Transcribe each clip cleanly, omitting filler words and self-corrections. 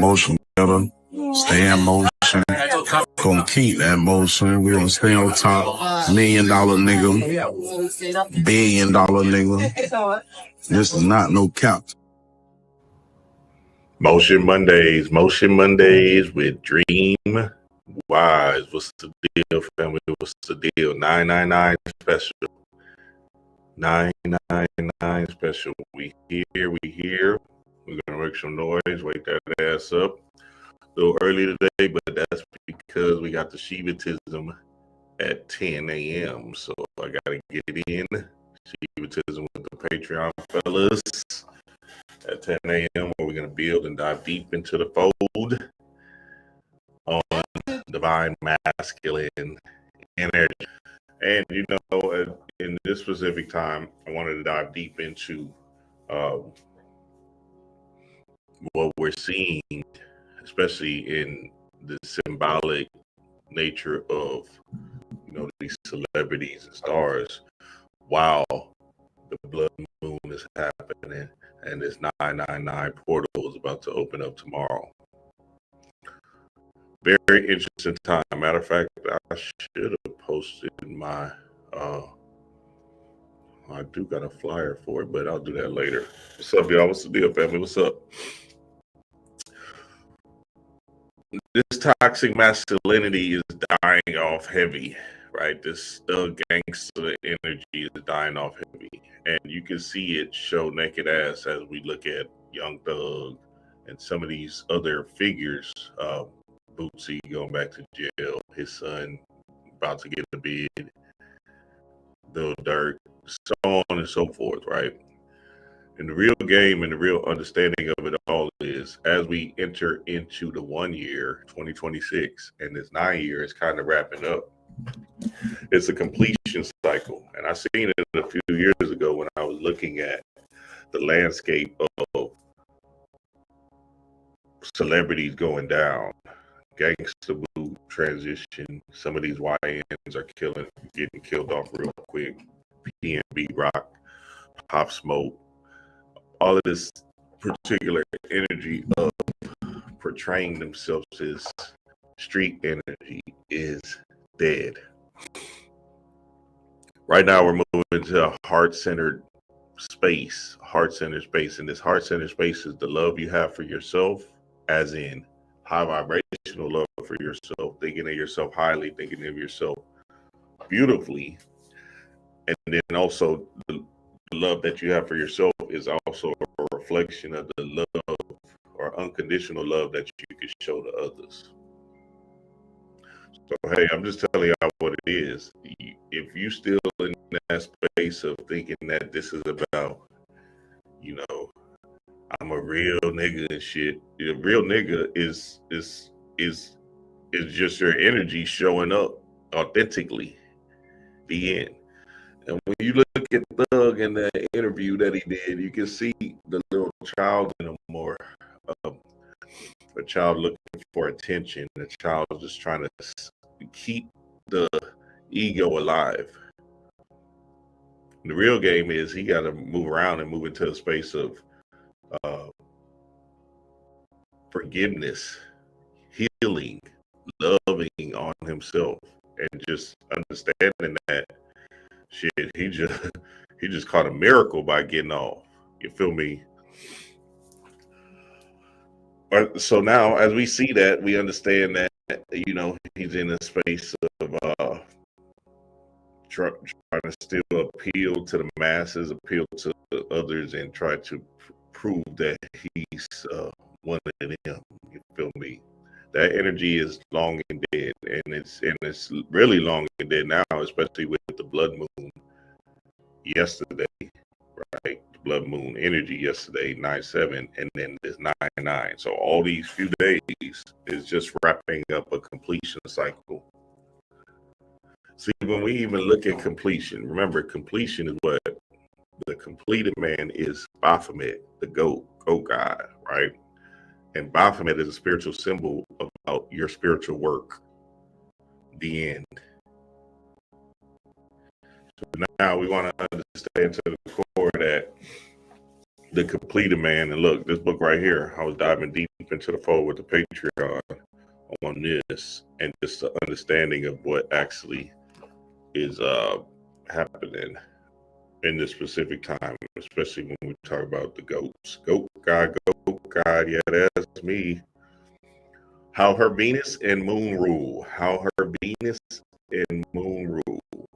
motion better. Stay in motion. Gonna keep that motion. We gonna stay on top. $1 million nigga. $1 billion nigga. This is not no cap. Motion Mondays with Dream Wise. What's the deal, family? What's the deal? 999 special. 999 special. We here. We're gonna make some noise, wake that ass up. A little early today, but that's because we got the Shivatism at 10 a.m. So I gotta get in. Shivatism with the Patreon fellas at 10 a.m. where we're gonna build and dive deep into the fold on divine masculine energy. And you know, in this specific time, I wanted to dive deep into what we're seeing, especially in the symbolic nature of, you know, these celebrities and stars, while the blood moon is happening and this 999 portal is about to open up tomorrow. Very interesting time. Matter of fact, I should have posted my I do got a flyer for it, but I'll do that later. What's up, y'all? What's the deal, family? What's up? This toxic masculinity is dying off heavy, right? This thug gangster energy is dying off heavy. And you can see it show naked ass as we look at Young Thug and some of these other figures. Bootsy going back to jail, his son about to get a bid, Lil Durk, so on and so forth, right? And the real game and the real understanding of it all is, as we enter into the 1 year, 2026, and this 9 year is kind of wrapping up, it's a completion cycle. And I seen it a few years ago when I was looking at the landscape of celebrities going down. Gangsta Boo transition. Some of these YNs are getting killed off real quick. PNB Rock, Pop Smoke. All of this particular energy of portraying themselves as street energy is dead. Right now, we're moving to a heart-centered space. And this heart-centered space is the love you have for yourself, as in high vibrational love for yourself, thinking of yourself highly, thinking of yourself beautifully. And then also the love that you have for yourself is also a reflection of the love or unconditional love that you can show to others. So, hey, I'm just telling y'all what it is. If you still in that space of thinking that this is about, you know, I'm a real nigga and shit, the real nigga is just your energy showing up authentically. The end. And when you look at Thug in the interview that he did, you can see the little child in him more. A child looking for attention, a child just trying to keep the ego alive. The real game is he got to move around and move into a space of forgiveness, healing, loving on himself, and just understanding that shit, he just caught a miracle by getting off. You feel me? So now, as we see that, we understand that, you know, he's in a space of trying to still appeal to the masses, appeal to others, and try to prove that he's one of them. You feel me? That energy is long and dead, and it's really long and dead now, especially with the blood moon yesterday, right? The blood moon energy yesterday, 9/7, and then this 9/9. So all these few days is just wrapping up a completion cycle. See, when we even look at completion, remember, completion is what the completed man is. Baphomet, the goat god, right? And Baphomet is a spiritual symbol about your spiritual work. The end. So now we want to understand to the core that The Completed Man. And look, this book right here, I was diving deep into the fold with the Patreon on this, and just the understanding of what actually is happening in this specific time, especially when we talk about the goats. Goat God, yeah, that's me. How her Venus and Moon rule. How her Venus and Moon rule.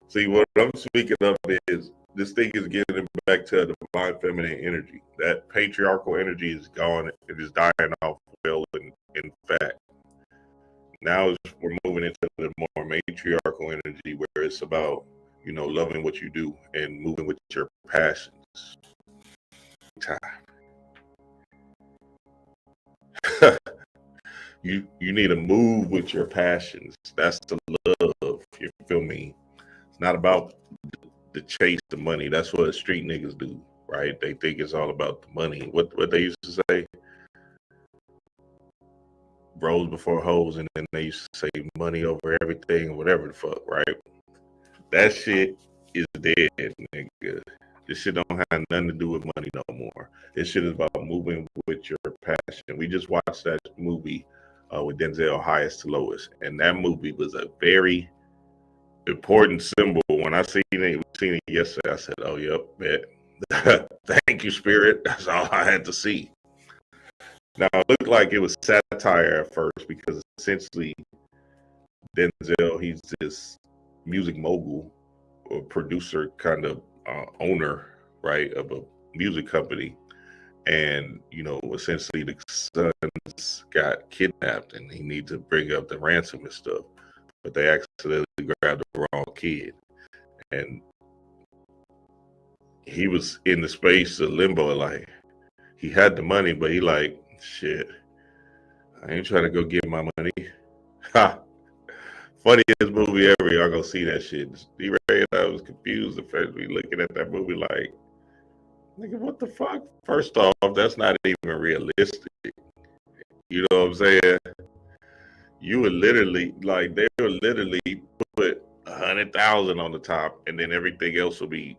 See, what I'm speaking of is this thing is getting back to the divine feminine energy. That patriarchal energy is gone. It is dying off. Well, in fact, now we're moving into the more matriarchal energy, where it's about, you know, loving what you do and moving with your passions. Time. you need to move with your passions. That's the love. You feel me? It's not about the chase the money. That's what street niggas do, right? They think it's all about the money. What they used to say, bros before hoes, and then they used to say money over everything or whatever the fuck, right? That shit is dead, nigga. This shit don't have nothing to do with money no more. This shit is about moving with your passion. We just watched that movie with Denzel, Highest to Lowest, and that movie was a very important symbol. When I seen it yesterday, I said, "Oh, yep, bet." Thank you, Spirit. That's all I had to see. Now it looked like it was satire at first, because essentially Denzel, he's this music mogul or producer, kind of owner, right, of a music company. And, you know, essentially the sons got kidnapped and he needs to bring up the ransom and stuff. But they accidentally grabbed the wrong kid. And he was in the space of limbo, like, he had the money, but he like, shit, I ain't trying to go get my money. Ha! Funniest movie ever. Y'all gonna see that shit. D-Ray, I was confused at first. We looking at that movie like, nigga, what the fuck? First off, that's not even realistic. You know what I'm saying? You would literally, like, they would literally put 100,000 on the top, and then everything else will be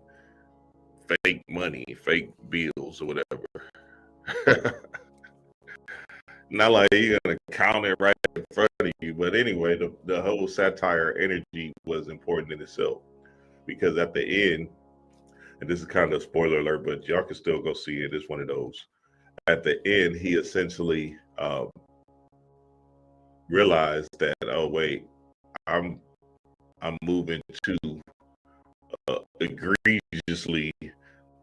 fake money, fake bills, or whatever. Not like you're gonna count it right in front of you, but anyway, the whole satire energy was important in itself, because at the end, and this is kind of a spoiler alert, but y'all can still go see it. It's one of those. At the end, he essentially realized that, oh wait, I'm moving too egregiously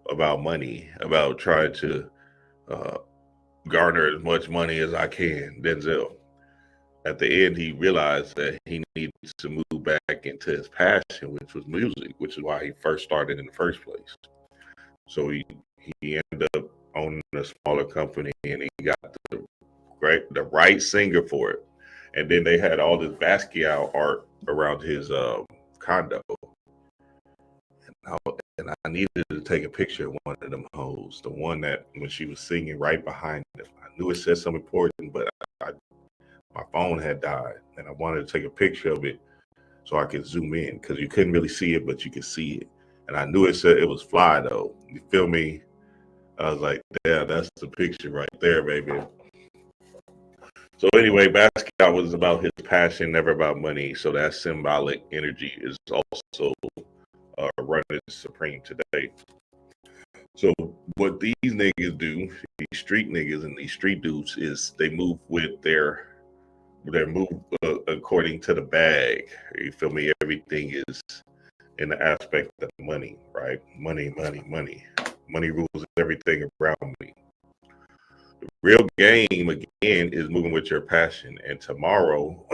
about money, about trying to garner as much money as I can. Denzel. At the end, he realized that he needs to move back into his passion, which was music, which is why he first started in the first place. So he ended up owning a smaller company, and he got the right singer for it. And then they had all this Basquiat art around his condo. And I needed to take a picture of one of them hoes, the one that when she was singing right behind him. I knew it said something important, but my phone had died, and I wanted to take a picture of it so I could zoom in, because you couldn't really see it, but you could see it. And I knew it said it was fly, though. You feel me? I was like, yeah, that's the picture right there, baby. So anyway, Basquiat was about his passion, never about money. So that symbolic energy is also running supreme today. So what these niggas do, these street niggas and these street dudes, is they move with their move according to the bag. You feel me? Everything is in the aspect of money, right? Money, money, money. Money rules everything around me. The real game, again, is moving with your passion. And tomorrow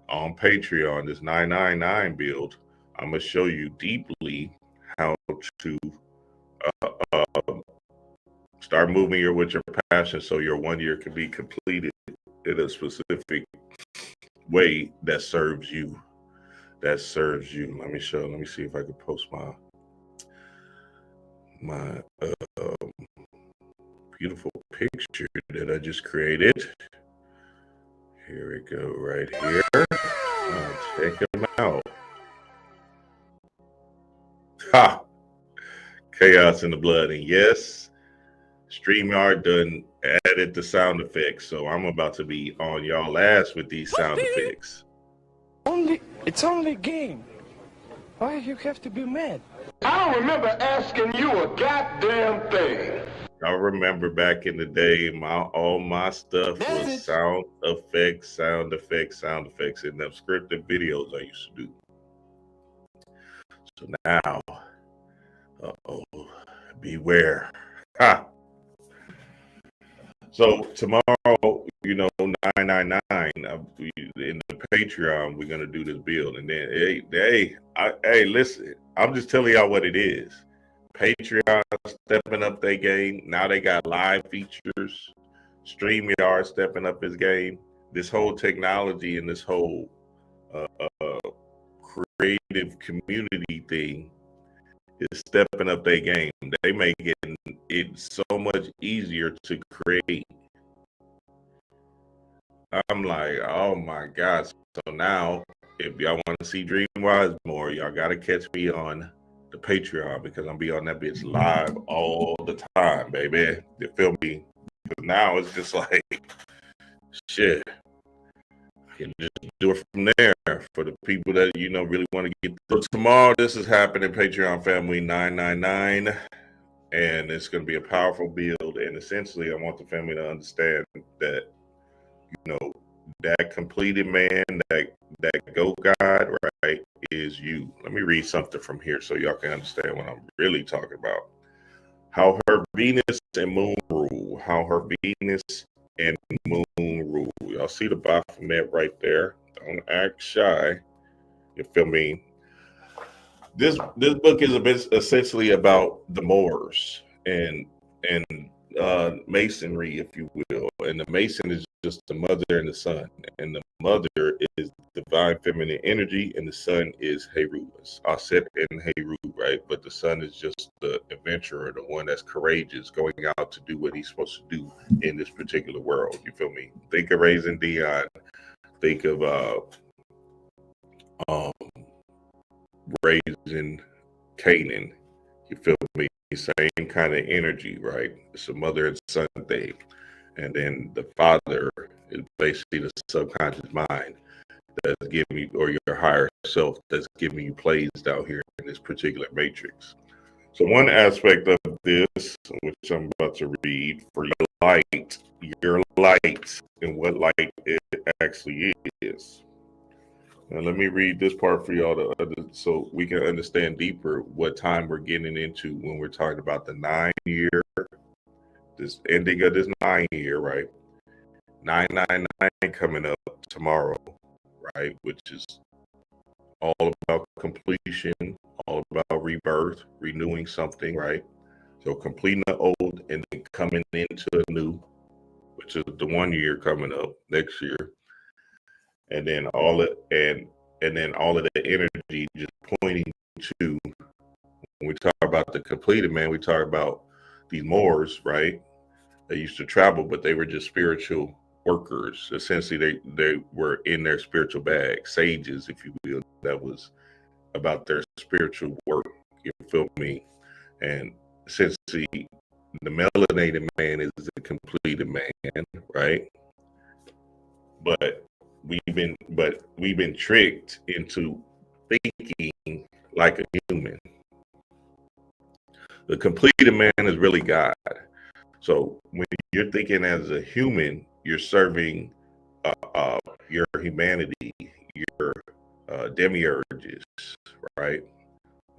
on Patreon, this 999 build, I'm going to show you deeply how to start moving with your passion, so your 1 year can be completed in a specific way that serves you. Let me see if I can post my beautiful picture that I just created. Here we go, right here. Check him out. Ha! Chaos in the blood. And yes, StreamYard done added the sound effects. So I'm about to be on y'all ass with these sound effects. It's only a game. Why you have to be mad? I don't remember asking you a goddamn thing. I remember back in the day, all my stuff was sound effects, in them scripted videos I used to do. So now, beware. Ha! So tomorrow, 999 in the Patreon, we're gonna do this build, and then hey, listen, I'm just telling y'all what it is. Patreon stepping up their game. Now they got live features. StreamYard stepping up his game. This whole technology and this whole creative community thing is stepping up their game. They make it so much easier to create. I'm like, oh my God. So now, if y'all want to see Dreamwise more, y'all got to catch me on the Patreon, because I'm be on that bitch live all the time, baby. You feel me? Because now it's just like, shit. I can just do it from there for the people that, really want to get. So tomorrow, this is happening, Patreon family 999. And it's going to be a powerful build. And essentially, I want the family to understand that, that completed man, that go God, right, is you. Let me read something from here so y'all can understand what I'm really talking about. How her Venus and moon rule. How her Venus and moon rule. Y'all see the Baphomet right there? Don't act shy. You feel me? This book is essentially about the Moors and masonry, if you will. And the mason is just the mother and the son. And the mother is divine feminine energy, and the son is Heru. Aset and Heru, right? But the son is just the adventurer, the one that's courageous, going out to do what he's supposed to do in this particular world. You feel me? Think of raising Dion. Think of raising Canaan. You feel me? Same kind of energy, right? It's a mother and son thing. And then the father is basically the subconscious mind that's giving you, or your higher self that's giving you plays down here in this particular matrix. So one aspect of this, which I'm about to read, for your light, and what light it actually is. Now let me read this part for y'all so we can understand deeper what time we're getting into when we're talking about the 9 year, this ending of this 9 year, right? 999 coming up tomorrow, right? Which is all about completion, all about rebirth, renewing something, right? So completing the old and then coming into a new, which is the 1 year coming up next year. And then all of the energy just pointing to, when we talk about the completed man, we talk about these Moors, right? They used to travel, but they were just spiritual workers. Essentially, they were in their spiritual bag, sages, if you will. That was about their spiritual work. You feel me? And essentially, the melanated man is the completed man, right? But we've been tricked into thinking like a human. The completed man is really God. So when you're thinking as a human, you're serving your humanity, your demiurges, right?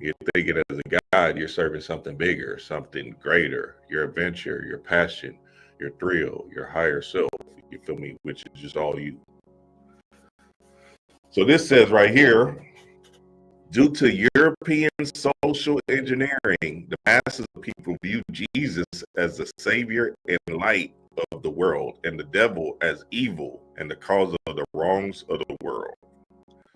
You're thinking as a God, you're serving something bigger, something greater, your adventure, your passion, your thrill, your higher self, you feel me, which is just all you. So this says right here, due to European social engineering, the masses of people view Jesus as the savior and light of the world, and the devil as evil and the cause of the wrongs of the world.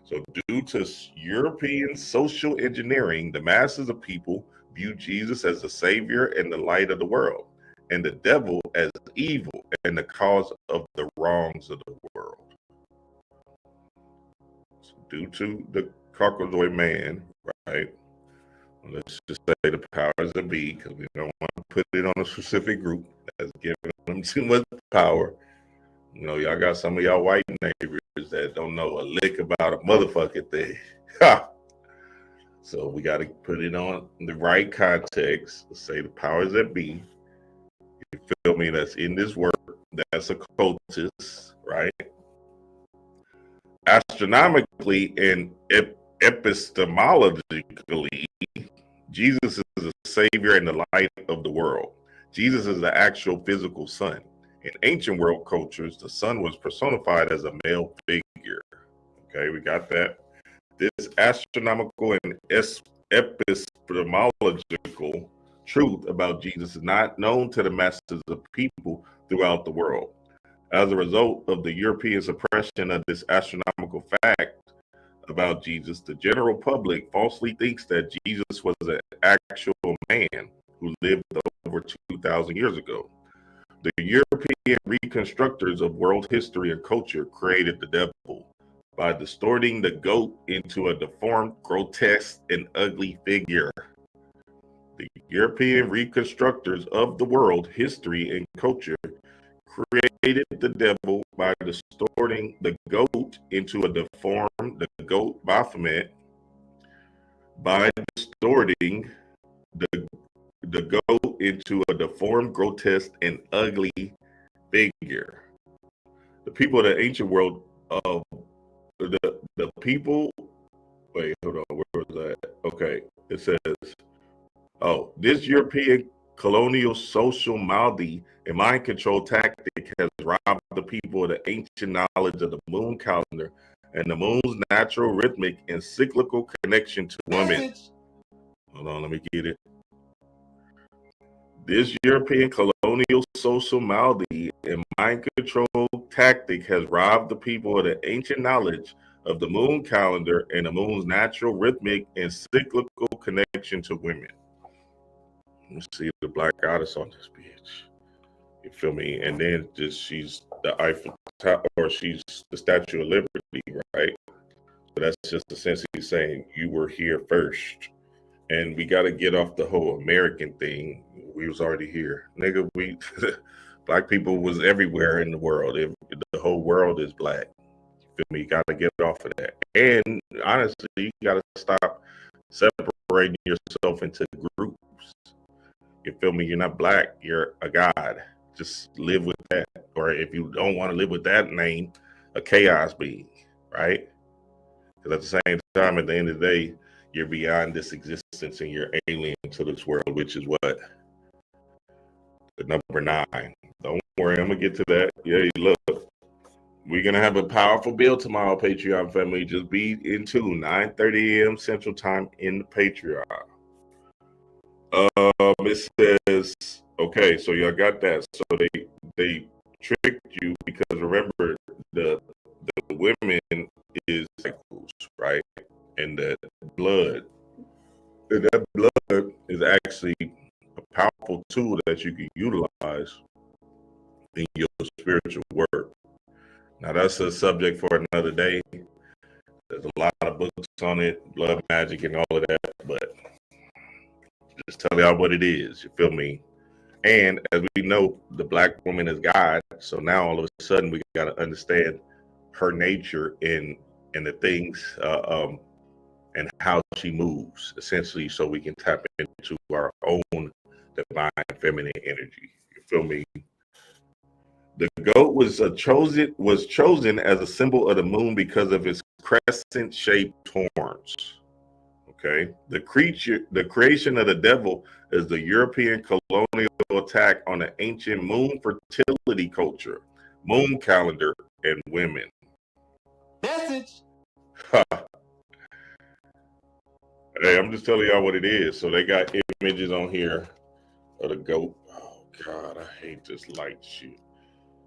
So due to European social engineering, the masses of people view Jesus as the savior and the light of the world, and the devil as evil and the cause of the wrongs of the world. So due to the Caucasoid man, right, Let's just say the powers that be, because we don't want to put it on a specific group that's giving them too much power. You know, y'all got some of y'all white neighbors that don't know a lick about a motherfucking thing. So we got to put it on the right context. Let's say the powers that be. You feel me? That's in this work. That's occultists, right? Astronomically and epistemologically, Jesus is the savior and the light of the world. Jesus is the actual physical sun. In ancient world cultures, the sun was personified as a male figure. Okay, we got that. This astronomical and epistemological truth about Jesus is not known to the masses of people throughout the world. As a result of the European suppression of this astronomical fact about Jesus, the general public falsely thinks that Jesus was an actual man who lived over 2,000 years ago. The European reconstructors of world history and culture created the devil by distorting the goat into a deformed, grotesque, and ugly figure. The European reconstructors of the world history and culture created the devil by distorting the goat into a deformed, the goat Baphomet, by distorting the goat into a deformed, grotesque, and ugly figure. The people of the ancient world of the people. Wait, hold on. Where was that? Okay, it says, "Oh, this European colonial social malady and mind control tactic has robbed the people of the ancient knowledge of the moon calendar and the moon's natural rhythmic and cyclical connection to women." Hold on, let me get it. This European colonial social malady and mind control tactic has robbed the people of the ancient knowledge of the moon calendar and the moon's natural rhythmic and cyclical connection to women. Let's see the black goddess on this bitch. You feel me? And then just she's the Eiffel Tower, or she's the Statue of Liberty, right? So that's just essentially saying you were here first. And we got to get off the whole American thing. We was already here. Nigga, we black people was everywhere in the world. The whole world is black. You feel me? You got to get off of that. And honestly, you got to stop separating yourself into groups. You feel me? You're not black. You're a god. Just live with that. Or if you don't want to live with that name, a chaos being, right? Because at the same time, at the end of the day, you're beyond this existence and you're alien to this world, which is what? The number 9. Don't worry, I'm going to get to that. Yeah, look, we're going to have a powerful build tomorrow, Patreon family. Just be in tune, 9:30 a.m. Central Time in the Patreon. It says, okay, so y'all got that. So they tricked you because remember, the women is cycles, right? And that blood is actually a powerful tool that you can utilize in your spiritual work. Now that's a subject for another day. There's a lot of books on it, blood magic and all of that, but just tell y'all what it is, you feel me? And as we know, the black woman is God, so now all of a sudden we got to understand her nature and the things and how she moves, essentially, so we can tap into our own divine feminine energy. You feel me? The goat was chosen as a symbol of the moon because of its crescent-shaped horns. Okay, the creation of the devil is the European colonial attack on the ancient moon fertility culture, moon calendar, and women. Message. Hey, I'm just telling y'all what it is. So they got images on here of the goat. Oh God, I hate this light shit.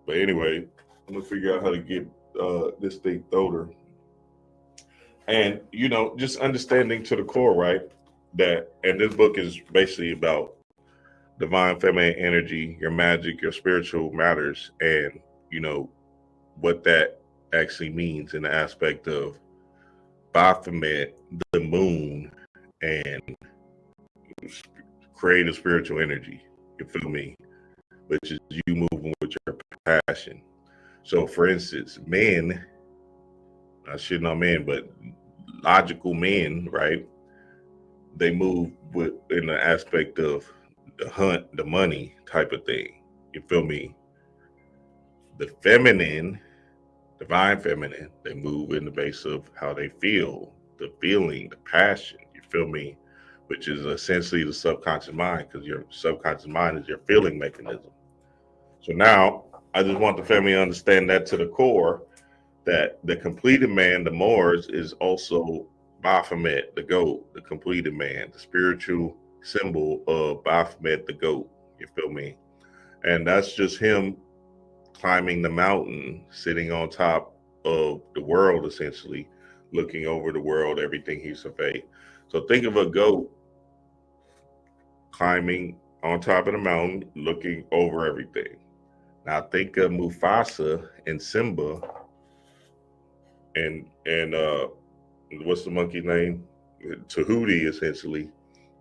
But anyway, I'm gonna figure out how to get this thing thoder. And just understanding to the core, right? And this book is basically about divine feminine energy, your magic, your spiritual matters, and what that actually means in the aspect of Baphomet, the moon, and create a spiritual energy. You feel me? Which is you moving with your passion. So, for instance, men, I shouldn't know men, but logical men, right? They move in the aspect of the hunt, the money type of thing. You feel me? The feminine, divine feminine, they move in the base of how they feel, the feeling, the passion. You feel me? Which is essentially the subconscious mind, because your subconscious mind is your feeling mechanism. So now I just want the family to understand that to the core, that the completed man, the Moors, is also Baphomet, the goat, the completed man, the spiritual symbol of Baphomet, the goat. You feel me? And that's just him climbing the mountain, sitting on top of the world, essentially, looking over the world, everything he surveyed. So think of a goat climbing on top of the mountain, looking over everything. Now think of Mufasa and Simba and what's the monkey's name? Tahuti, essentially,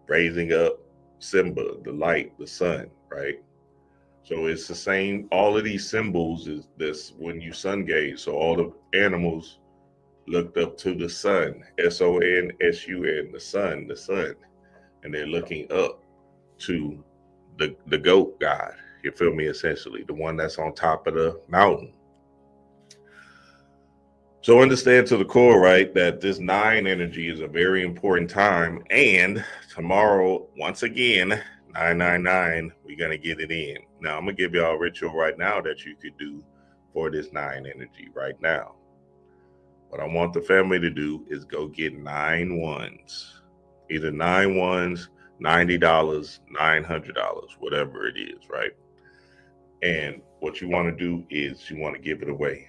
raising up Simba, the light, the sun, right? So it's the same. All of these symbols is this when you sun gaze. So all the animals looked up to the sun, SONSUN, the sun, and they're looking up to the goat god. You feel me? Essentially, the one that's on top of the mountain. So understand to the core, right, that this 9 energy is a very important time. And tomorrow, once again, 999, we're going to get it in. Now, I'm going to give y'all a ritual right now that you could do for this 9 energy right now. What I want the family to do is go get 9 ones. Either 9 ones, $90, $900, whatever it is, right? And what you want to do is you want to give it away.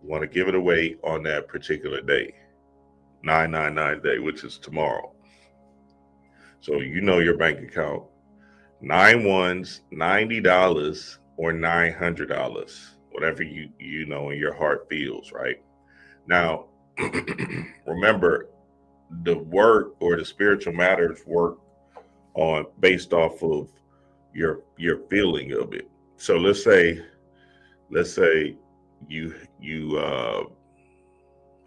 You want to give it away on that particular day, 999 day, which is tomorrow. So you know your bank account, 9 ones, $90 or $900, whatever you know in your heart feels, right? Now, remember, the work or the spiritual matters work on based off of your feeling of it. So let's say you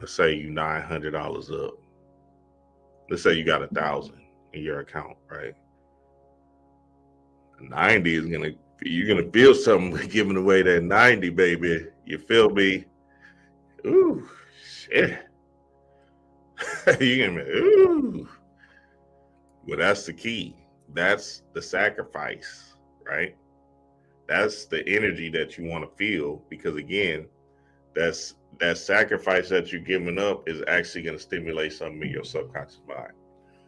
let's say you $900 up. Let's say you got 1,000 in your account, right? 90 is you're gonna feel something with giving away that 90, baby. You feel me? Ooh, shit. You're gonna be, ooh. Well, that's the key. That's the sacrifice, right? That's the energy that you want to feel, because again, that sacrifice that you're giving up is actually going to stimulate something in your subconscious mind.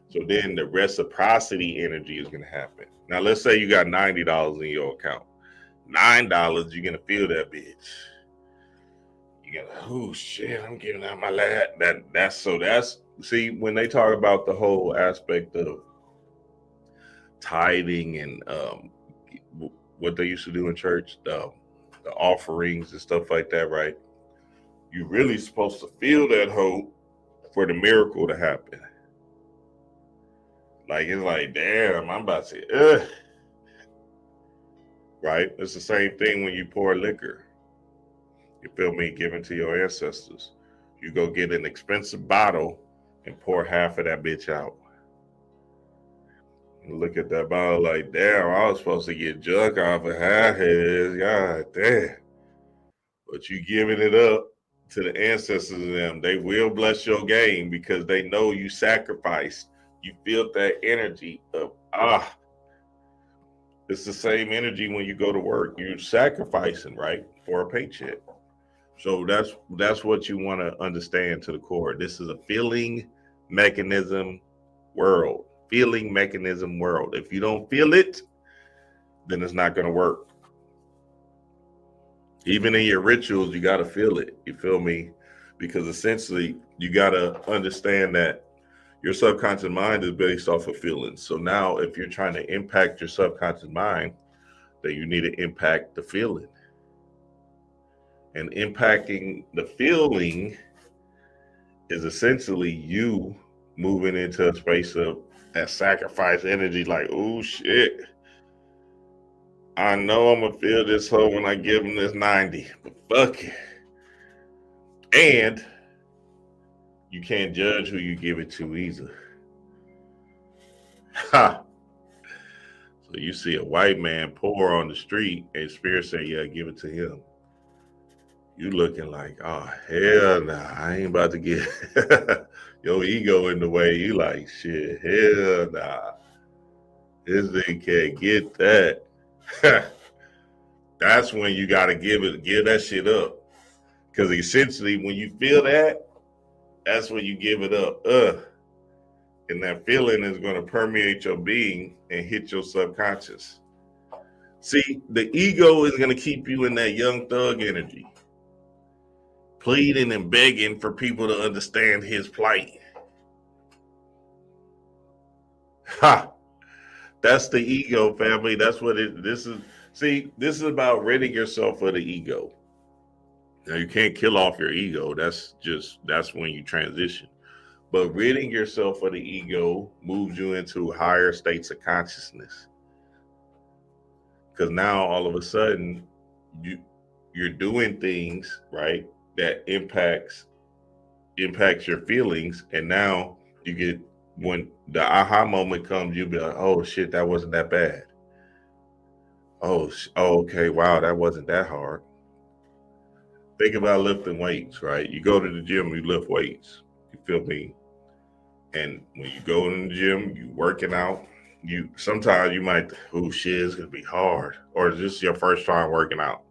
So then the reciprocity energy is going to happen. Now, let's say you got $90 in your account. $9, you're going to feel that bitch. You're going to, oh shit, I'm giving out my lad. See, when they talk about the whole aspect of tithing and what they used to do in church, the offerings and stuff like that, right? You're really supposed to feel that hope for the miracle to happen. Like, it's like, damn, I'm about to say, ugh. Right? It's the same thing when you pour liquor. You feel me? Given to your ancestors. You go get an expensive bottle and pour half of that bitch out. Look at that bottle like, damn, I was supposed to get drunk off of half of this. God damn. But you giving it up to the ancestors of them. They will bless your game because they know you sacrificed. You feel that energy of, it's the same energy when you go to work. You're sacrificing, right, for a paycheck. So that's what you want to understand to the core. This is a feeling mechanism world. Feeling mechanism world. If you don't feel it, then it's not going to work. Even in your rituals, you got to feel it. You feel me? Because essentially, you got to understand that your subconscious mind is based off of feelings. So now, if you're trying to impact your subconscious mind, then you need to impact the feeling. And impacting the feeling is essentially you moving into a space of That sacrifice energy, like, oh shit. I know I'm gonna feel this hoe when I give him this 90, but fuck it. And you can't judge who you give it to either. Ha! So you see a white man poor on the street and spirit say, yeah, give it to him. You looking like, oh hell nah, I ain't about to get your ego in the way. You like, shit, hell nah. This thing can't get that. That's when you gotta give that shit up. Because essentially when you feel that, that's when you give it up. And that feeling is going to permeate your being and hit your subconscious. See, the ego is going to keep you in that young thug energy, pleading and begging for people to understand his plight. Ha! That's the ego, family. That's what this is. See, this is about ridding yourself of the ego. Now, you can't kill off your ego. That's when you transition. But ridding yourself of the ego moves you into higher states consciousness. Because now all of a sudden you're doing things, right, that impacts your feelings. And now you get, when the aha moment comes, you'll be like, oh shit, that wasn't that bad. Oh, okay, wow, that wasn't that hard. Think about lifting weights, right? You go to the gym, you lift weights. You feel me? And when you go in the gym, you working out, sometimes you might, oh shit, it's gonna be hard. Or is this your first time working out?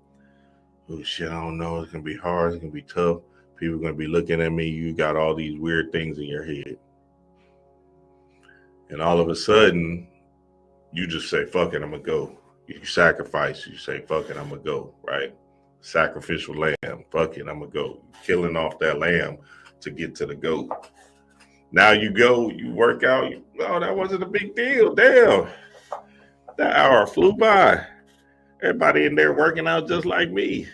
Oh shit, I don't know, it's gonna be hard, it's gonna be tough. People are gonna be looking at me, you got all these weird things in your head. And all of a sudden, you just say, fuck it, I'm gonna go. You sacrifice, you say, fuck it, I'm gonna go, right? Sacrificial lamb, fuck it, I'm gonna go. Killing off that lamb to get to the goat. Now you go, you work out, oh, that wasn't a big deal. Damn, that hour flew by. Everybody in there working out just like me.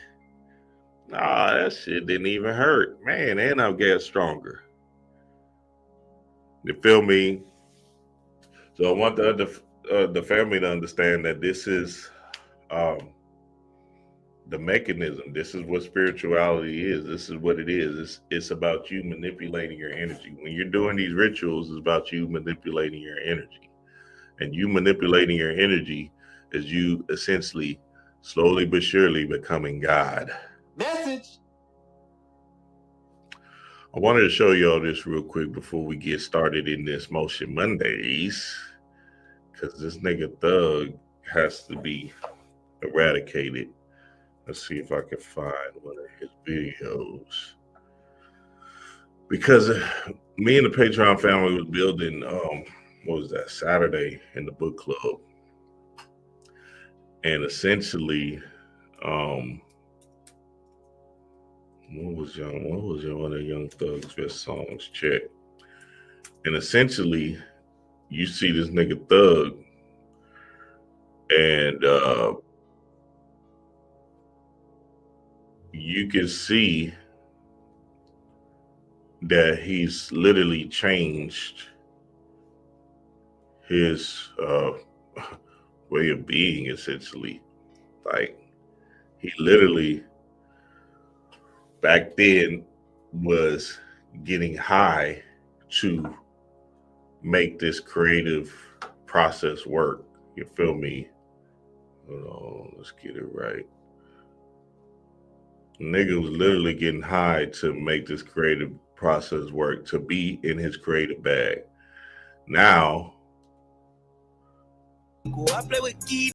Nah, that shit didn't even hurt. Man, and I'll get stronger. You feel me? So I want the family to understand that this is the mechanism. This is what spirituality is. This is what it is. It's about you manipulating your energy. When you're doing these rituals, it's about you manipulating your energy. And you manipulating your energy is you essentially slowly but surely becoming God. Message. I wanted to show y'all this real quick before we get started in this Motion Mondays, because this nigga Thug has to be eradicated. Let's see if I can find one of his videos. Because me and the Patreon family was building, what was that, Saturday in the book club. And essentially, what was one of Young Thug's best songs? Check. And essentially, you see this nigga Thug, and you can see that he's literally changed his way of being, essentially. Like, he literally back then was getting high to make this creative process work. You feel me? Hold on, let's get it right. Nigga was literally getting high to make this creative process work, to be in his creative bag. Now, I play with key.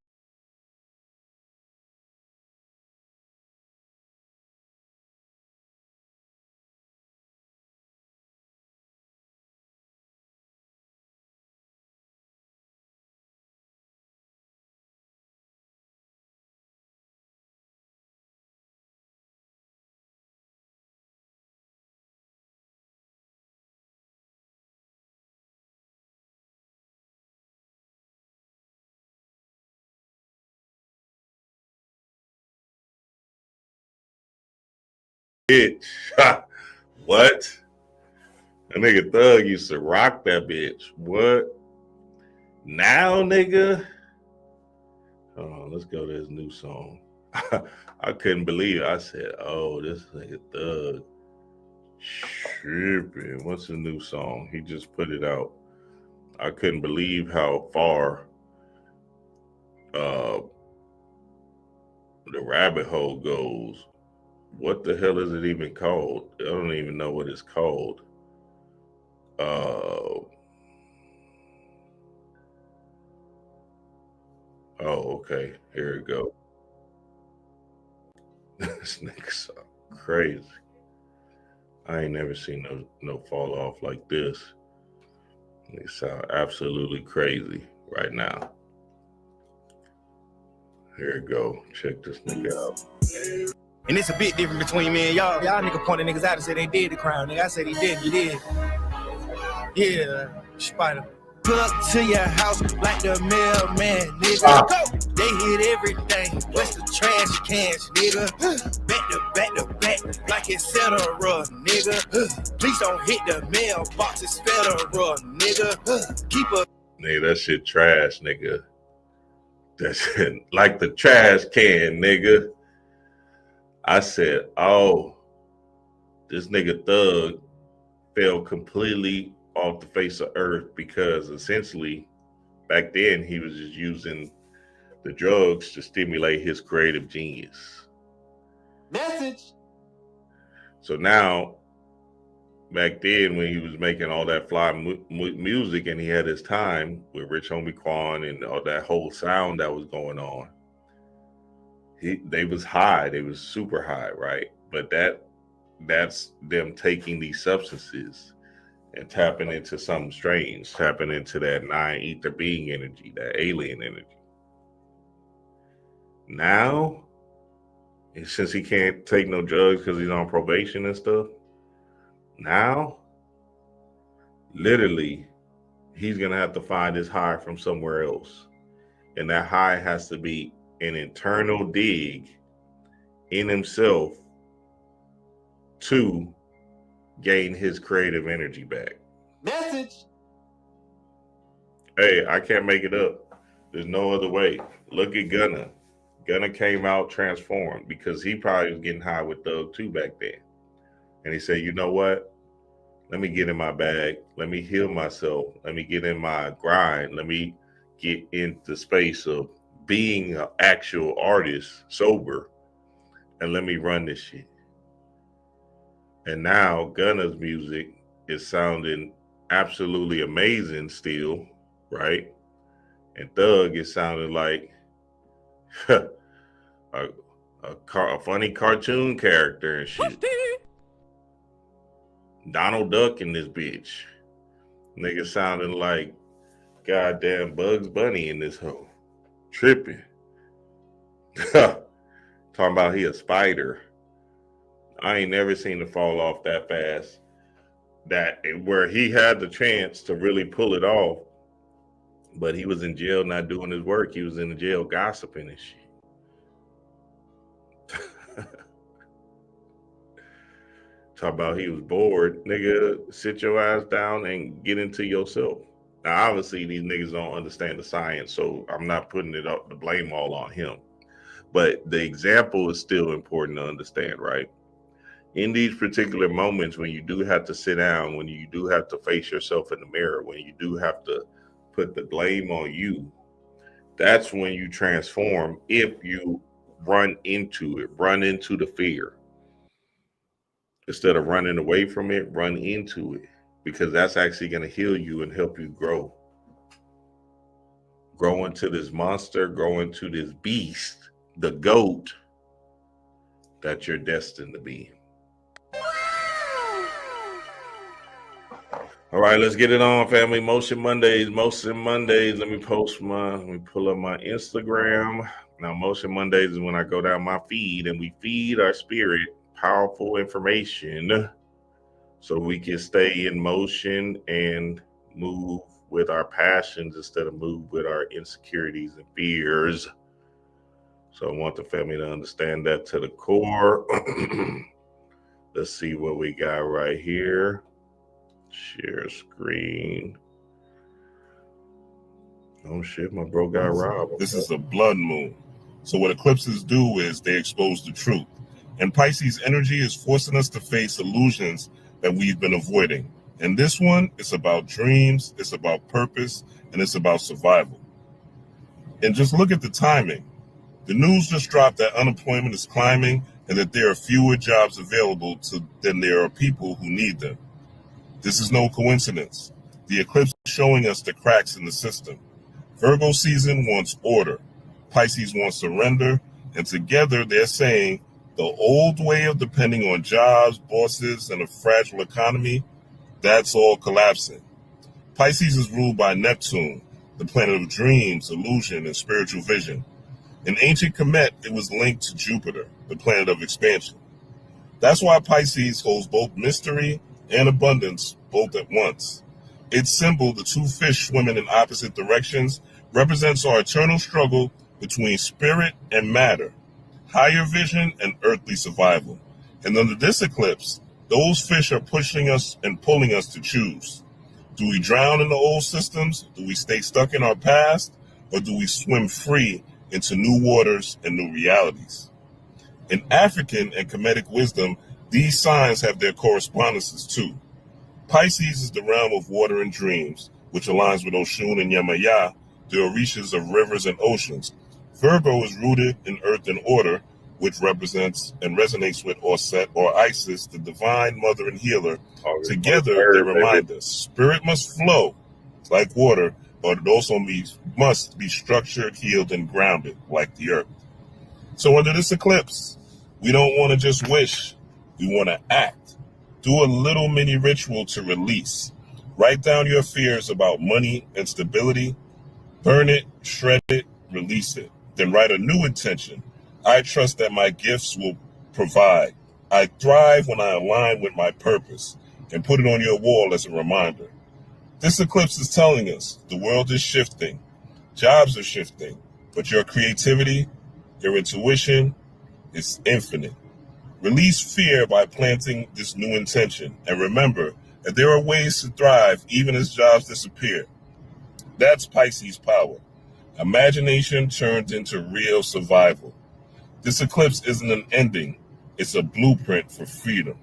bitch, what? A nigga Thug used to rock that bitch. What? Now, nigga. Hold on, let's go to his new song. I couldn't believe it. I said, oh, this nigga Thug tripping. What's the new song? He just put it out. I couldn't believe how far the rabbit hole goes. What the hell is it even called? I don't even know what it's called. Oh, okay. Here we go. This nigga so crazy. I ain't never seen no fall off like this. They sound absolutely crazy right now. Here we go. Check this nigga out. And it's a bit different between me and y'all. Y'all nigga pointing niggas out and say they did the crime. Nigga, I said he did. Yeah, Spider. Pull up to your house like the mailman, nigga. Go. They hit everything. What's the trash cans, nigga? Back to back, like it's federal, nigga. Please don't hit the mailbox, it's federal, nigga. Keep up. Nigga, that shit trash, nigga. That shit like the trash can, nigga. I said, oh, this nigga Thug fell completely off the face of earth because essentially back then he was just using the drugs to stimulate his creative genius. Message. So now, back then when he was making all that fly music and he had his time with Rich Homie Quan and all that whole sound that was going on, they was high. They was super high, right? But that's them taking these substances and tapping into something strange, tapping into that nine ether being energy, that alien energy. Now, since he can't take no drugs because he's on probation and stuff, now, literally, he's going to have to find his high from somewhere else. And that high has to be an internal dig in himself to gain his creative energy back. Message. Hey, I can't make it up. There's no other way. Look at Gunna. Gunna came out transformed because he probably was getting high with Thug too back then. And he said, you know what? Let me get in my bag. Let me heal myself. Let me get in my grind. Let me get into the space of being an actual artist, sober, and let me run this shit. And now Gunna's music is sounding absolutely amazing still, right? And Thug is sounding like a funny cartoon character and shit. Donald Duck in this bitch. Nigga sounding like goddamn Bugs Bunny in this hoe. Tripping. Talking about he a spider. I ain't never seen it fall off that fast. That where he had the chance to really pull it off, but he was in jail not doing his work. He was in the jail gossiping and shit. Talk about he was bored. Nigga, sit your ass down and get into yourself. Now, obviously, these niggas don't understand the science, so I'm not putting it up, the blame all on him. But the example is still important to understand, right? In these particular moments when you do have to sit down, when you do have to face yourself in the mirror, when you do have to put the blame on you, that's when you transform. If you run into the fear. Instead of running away from it, run into it, because that's actually going to heal you and help you grow. Grow into this monster, grow into this beast, the goat that you're destined to be. All right, let's get it on, family. Motion Mondays. Let me pull up my Instagram. Now, Motion Mondays is when I go down my feed and we feed our spirit powerful information so we can stay in motion and move with our passions instead of move with our insecurities and fears. So I want the family to understand that to the core. Let's see what we got right here. Share screen. Oh shit, my bro got robbed. This is a blood moon. So what eclipses do is they expose the truth. And Pisces energy is forcing us to face illusions that we've been avoiding. And this one is about dreams, it's about purpose, and it's about survival. And just look at the timing. The news just dropped that unemployment is climbing and that there are fewer jobs available than there are people who need them. This is no coincidence. The eclipse is showing us the cracks in the system. Virgo season wants order. Pisces wants surrender. And together they're saying the old way of depending on jobs, bosses, and a fragile economy, that's all collapsing. Pisces is ruled by Neptune, the planet of dreams, illusion, and spiritual vision. In ancient Kemet, it was linked to Jupiter, the planet of expansion. That's why Pisces holds both mystery and abundance both at once. Its symbol, the two fish swimming in opposite directions, represents our eternal struggle between spirit and matter, higher vision and earthly survival. And under this eclipse, those fish are pushing us and pulling us to choose. Do we drown in the old systems? Do we stay stuck in our past? Or do we swim free into new waters and new realities? In African and Kemetic wisdom, these signs have their correspondences too. Pisces is the realm of water and dreams, which aligns with Oshun and Yemaya, the orishas of rivers and oceans. Virgo is rooted in earth and order, which represents and resonates with Orset or Isis, the divine mother and healer. Together, they remind us spirit must flow like water, but it also must be structured, healed, and grounded like the earth. So under this eclipse, we don't want to just wish, we want to act. Do a little mini ritual to release. Write down your fears about money and stability. Burn it, shred it, release it. Then write a new intention. I trust that my gifts will provide. I thrive when I align with my purpose, and put it on your wall as a reminder. This eclipse is telling us the world is shifting. Jobs are shifting, but your creativity, your intuition is infinite. Release fear by planting this new intention. And remember that there are ways to thrive even as jobs disappear. That's Pisces power. Imagination turned into real survival. This eclipse isn't an ending. It's a blueprint for freedom.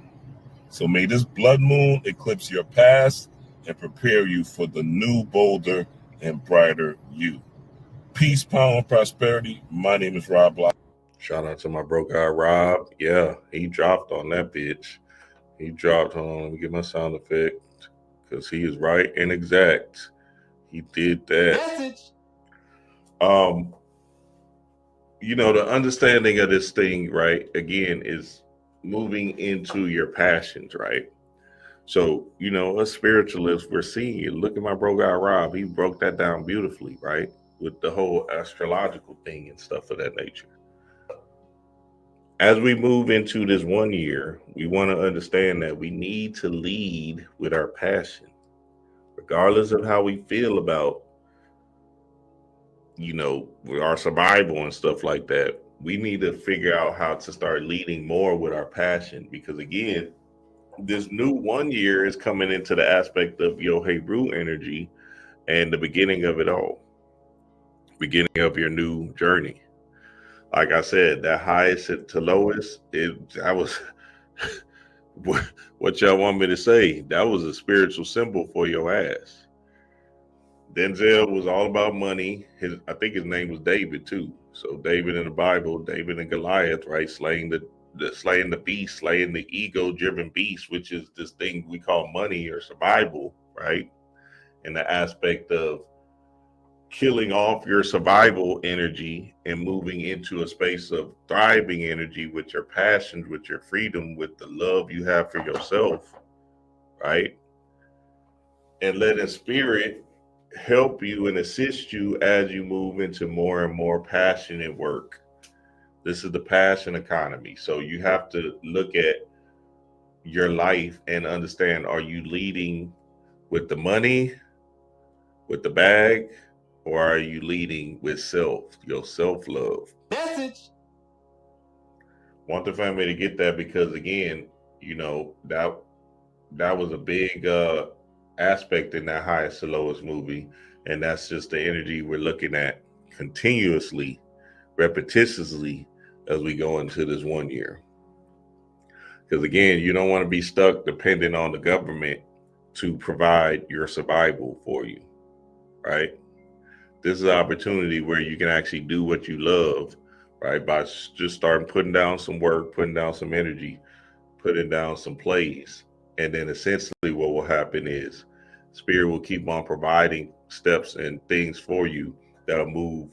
So may this blood moon eclipse your past and prepare you for the new, bolder, and brighter you. Peace, power, and prosperity. My name is Rob Block. Shout out to my bro guy Rob. Yeah, he dropped on that bitch. He dropped on, let me get my sound effect, because he is right and exact. He did that. You know, the understanding of this thing, right, again, is moving into your passions, right? So, you know, us spiritualists, we're seeing it. Look at my bro guy Rob. He broke that down beautifully, right? With the whole astrological thing and stuff of that nature. As we move into this 1 year, we want to understand that we need to lead with our passion, regardless of how we feel about, you know, our survival and stuff like that. We need to figure out how to start leading more with our passion, because again, this new 1 year is coming into the aspect of Yo-Hey-Ru energy and the beginning of it all, beginning of your new journey. Like I said, that highest to lowest, I was, what y'all want me to say? That was a spiritual symbol for your ass. Denzel was all about money. I think his name was David too. So David in the Bible, David and Goliath, right? Slaying the beast, slaying the ego-driven beast, which is this thing we call money or survival, right? And the aspect of killing off your survival energy and moving into a space of thriving energy with your passions, with your freedom, with the love you have for yourself, right? And letting spirit help you and assist you as you move into more and more passionate work. This is the passion economy. So you have to look at your life and understand, are you leading with the money, with the bag, or are you leading with your self-love? Message. Want the family to get that, because again, you know, that was a big aspect in that highest to lowest movie. And that's just the energy we're looking at continuously, repetitiously, as we go into this 1 year. Because again, you don't want to be stuck depending on the government to provide your survival for you, right? This is an opportunity where you can actually do what you love, right? By just starting putting down some work, putting down some energy, putting down some plays. And then essentially what will happen is Spirit will keep on providing steps and things for you that'll move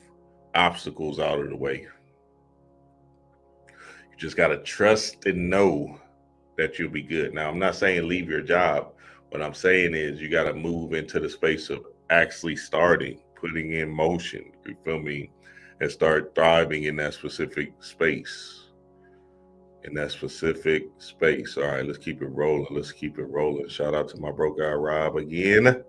obstacles out of the way. You just got to trust and know that you'll be good. Now, I'm not saying leave your job. What I'm saying is you got to move into the space of actually starting, putting in motion, you feel me, and start thriving in that specific space. In that specific space. All right, let's keep it rolling. Let's keep it rolling. Shout out to my bro guy Rob again.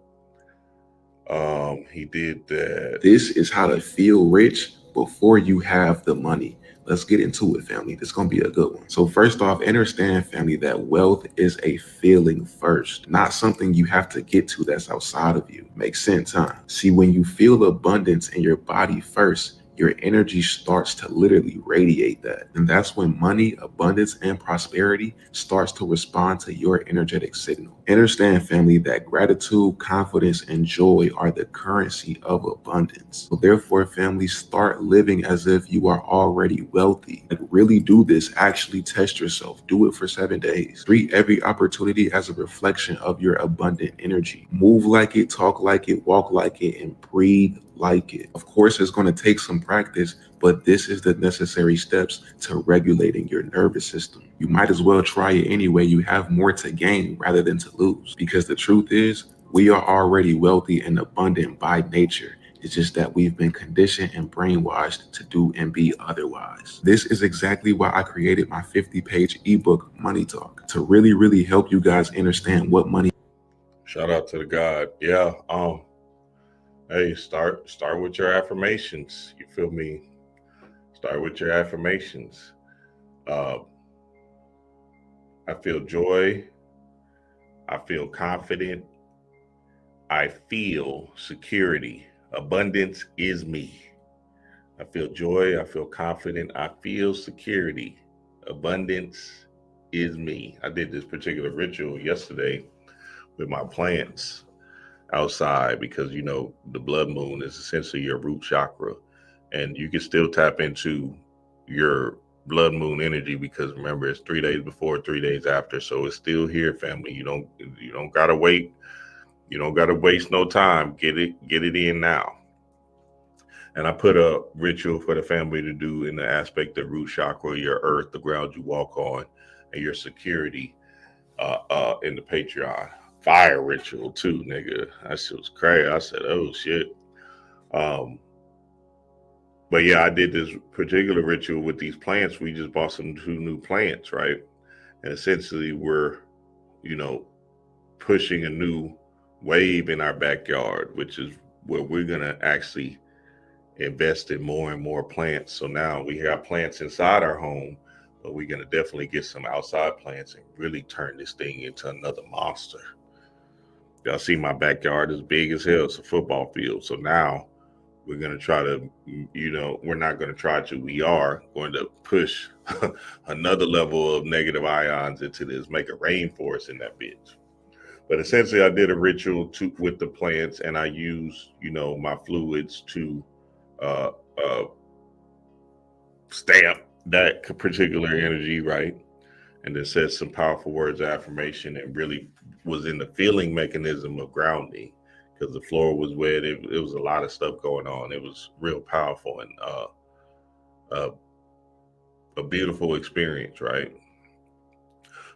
He did that. This is how to feel rich before you have the money. Let's get into it, family. This is going to be a good one. So first off, understand, family, that wealth is a feeling first, not something you have to get to that's outside of you. Makes sense, huh? See, when you feel abundance in your body first, your energy starts to literally radiate that. And that's when money, abundance, and prosperity starts to respond to your energetic signal. Understand, family, that gratitude, confidence, and joy are the currency of abundance. So therefore, family, start living as if you are already wealthy. Like, really do this. Actually test yourself. Do it for 7 days. Treat every opportunity as a reflection of your abundant energy. Move like it, talk like it, walk like it, and breathe like it. Of course, it's going to take some practice, but this is the necessary steps to regulating your nervous system. You might as well try it anyway. You have more to gain rather than to lose, because the truth is, we are already wealthy and abundant by nature. It's just that we've been conditioned and brainwashed to do and be otherwise. This is exactly why I created my 50-page ebook, Money Talk, to really help you guys understand what money. Shout out to the God. Yeah. Hey, start with your affirmations. You feel me? Start with your affirmations. I feel joy. I feel confident. I feel security. Abundance is me. I feel joy. I feel confident. I feel security. Abundance is me. I did this particular ritual yesterday with my plants outside because, you know, the blood moon is essentially your root chakra, and you can still tap into your blood moon energy because remember, it's 3 days before, 3 days after. So it's still here, family. You don't gotta wait. You don't gotta waste no time. Get it in now. And I put a ritual for the family to do in the aspect of root chakra, your earth, the ground you walk on, and your security in the Patreon. Fire ritual too, nigga. That shit was crazy. I said, oh shit. But yeah, I did this particular ritual with these plants. We just bought some 2 new plants, right? And essentially we're, you know, pushing a new wave in our backyard, which is where we're gonna actually invest in more and more plants. So now we have plants inside our home, but we're gonna definitely get some outside plants and really turn this thing into another monster. Y'all see my backyard is big as hell. It's a football field. So now we're going to try to, you know, we're not going to try to, we are going to push another level of negative ions into this, make a rainforest in that bitch. But essentially I did a ritual with the plants, and I used, you know, my fluids to stamp that particular energy, right? And then said some powerful words of affirmation, and really was in the feeling mechanism of grounding because the floor was wet. It was a lot of stuff going on. It was real powerful and a beautiful experience, right?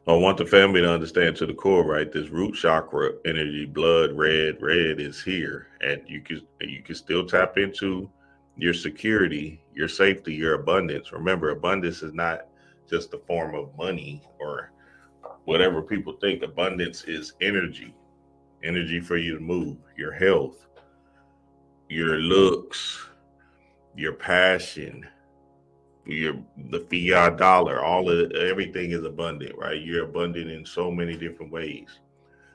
I want the family to understand to the core, right? This root chakra energy, blood red is here, and you can still tap into your security, your safety, your abundance. Remember, abundance is not just a form of money or whatever people think. Abundance is energy for you to move, your health, your looks, your passion, the fiat dollar, everything is abundant, right? You're abundant in so many different ways.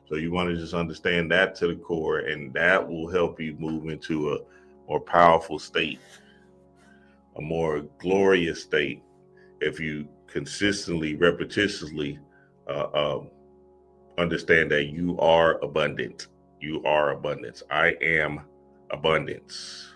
So you want to just understand that to the core, and that will help you move into a more powerful state, a more glorious state, if you consistently, repetitiously understand that you are abundant. You are abundance. I am abundance.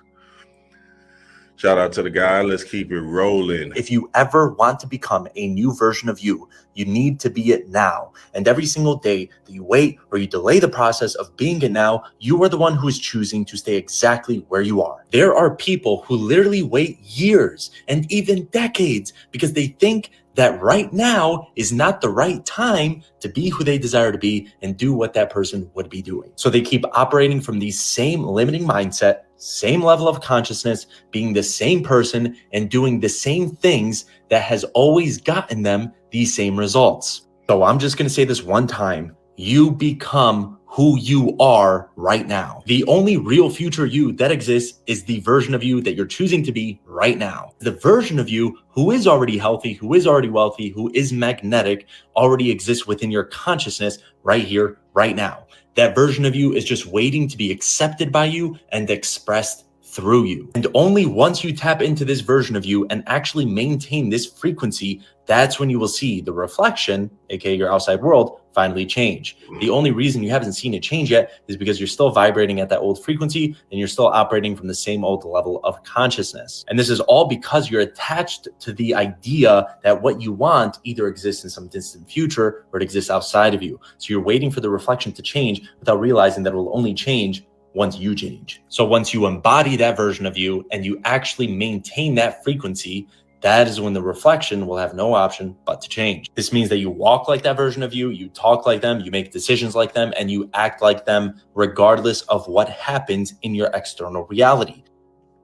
Shout out to the guy. Let's keep it rolling. If you ever want to become a new version of you, you need to be it now. And every single day that you wait or you delay the process of being it now, you are the one who is choosing to stay exactly where you are. There are people who literally wait years and even decades because they think that right now is not the right time to be who they desire to be and do what that person would be doing. So they keep operating from the same limiting mindset, same level of consciousness, being the same person and doing the same things that has always gotten them these same results. So I'm just going to say this one time. You become who you are right now. The only real future you that exists is the version of you that you're choosing to be right now. The version of you who is already healthy, who is already wealthy, who is magnetic, already exists within your consciousness right here, right now. That version of you is just waiting to be accepted by you and expressed through you. And only once you tap into this version of you and actually maintain this frequency, that's when you will see the reflection, aka your outside world, finally change. The only reason you haven't seen it change yet is because you're still vibrating at that old frequency and you're still operating from the same old level of consciousness. And this is all because you're attached to the idea that what you want either exists in some distant future or it exists outside of you. So you're waiting for the reflection to change without realizing that it will only change once you change. So once you embody that version of you and you actually maintain that frequency, that is when the reflection will have no option but to change. This means that you walk like that version of you, you talk like them, you make decisions like them, and you act like them regardless of what happens in your external reality.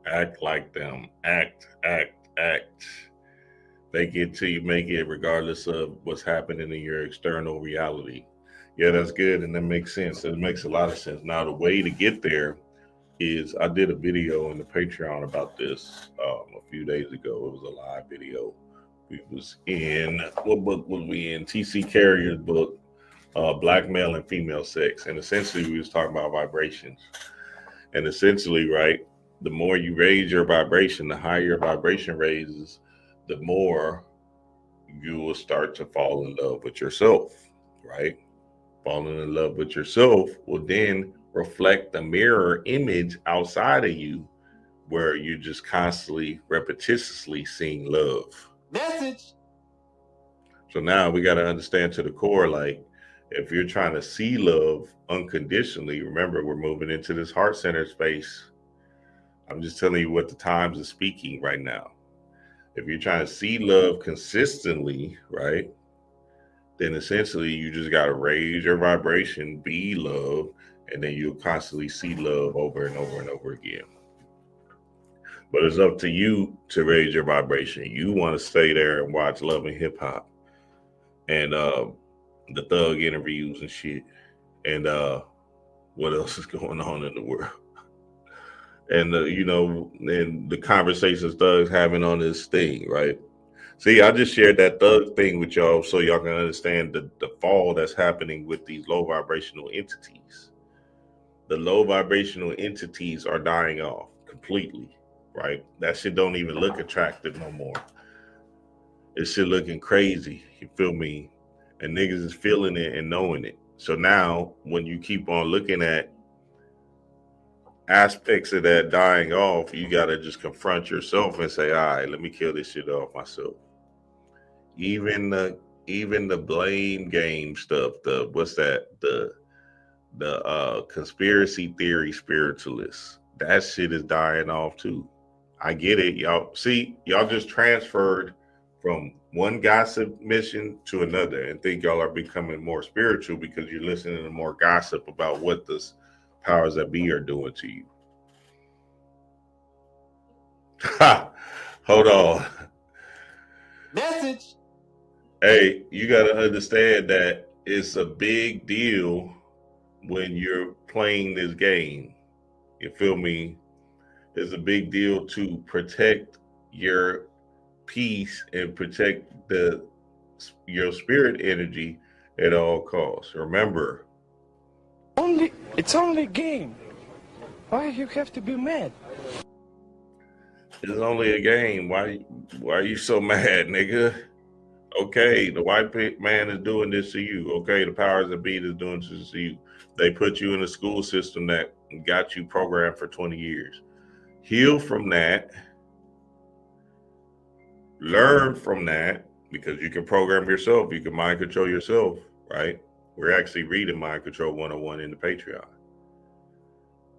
Act like them. Act. Make it till you make it regardless of what's happening in your external reality. Yeah, that's good, and that makes sense. It makes a lot of sense. Now, the way to get there is, I did a video in the Patreon about this a few days ago. It was a live video. We was in, what book was we in? T.C. Carrier's book, Black Male and Female Sex. And essentially, we was talking about vibrations. And essentially, right, the more you raise your vibration, the higher your vibration raises, the more you will start to fall in love with yourself, right? Falling in love with yourself will then reflect the mirror image outside of you where you're just constantly, repetitiously seeing love. Message. So now we got to understand to the core, like, if you're trying to see love unconditionally, remember, we're moving into this heart center space. I'm just telling you what the times are speaking right now. If you're trying to see love consistently, right, then essentially you just got to raise your vibration, be love, and then you'll constantly see love over and over and over again. But it's up to you to raise your vibration. You want to stay there and watch Love and Hip Hop and the Thug interviews and shit. And what else is going on in the world? And, and the conversations Thug's having on this thing, right? See, I just shared that Thug thing with y'all so y'all can understand the fall that's happening with these low vibrational entities. The low vibrational entities are dying off completely, right? That shit don't even look attractive no more. It shit looking crazy, you feel me? And niggas is feeling it and knowing it. So now, when you keep on looking at aspects of that dying off, you got to just confront yourself and say, all right, let me kill this shit off myself. Even the blame game stuff, the conspiracy theory spiritualists, that shit is dying off too. I get it, y'all. See, y'all just transferred from one gossip mission to another and think y'all are becoming more spiritual because you're listening to more gossip about what the powers that be are doing to you. Ha! Hold on. Message. Hey, you got to understand that it's a big deal when you're playing this game. You feel me? It's a big deal to protect your peace and protect your spirit energy at all costs. Remember, It's only a game. Why you have to be mad? It's only a game. Why are you so mad, nigga? Okay, the white man is doing this to you. Okay, the powers that be is doing this to you. They put you in a school system that got you programmed for 20 years. Heal from that. Learn from that, because you can program yourself. You can mind control yourself, right? We're actually reading Mind Control 101 in the Patreon.